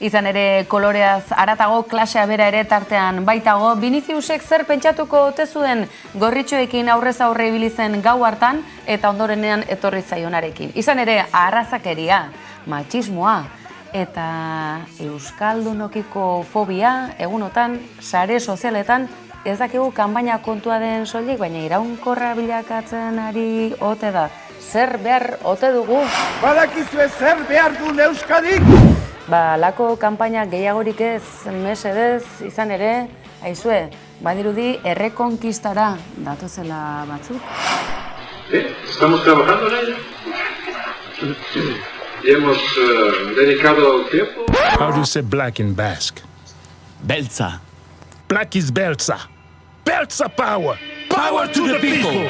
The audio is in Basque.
Izan ere koloreaz aratago klasea bera ere tartean baitago, Viniciusek zer pentsatuko ote zuen gorritxoekin aurrez aurre ibili zen gau hartan eta ondorenean etorri zaionarekin. Izan ere arrazakeria, matxismoa eta euskaldunokiko fobia egunotan sare sozialetan ez dakigu kanpaina kontua den soilik, baina iraunkorra bilakatzen ari ote da. Zer behar ote dugu? Badakizue zer behar duen Euskadik? Lako kanpaina gehiagorik ez, mesedez, izan ere, aizue, badirudi errekonkistara datozela batzuk. Estamos trabajando en ello. Y hemos dedicado tiempo. How do you say black in Basque? Beltza. Black is Beltza. Beltza power! Power to the people!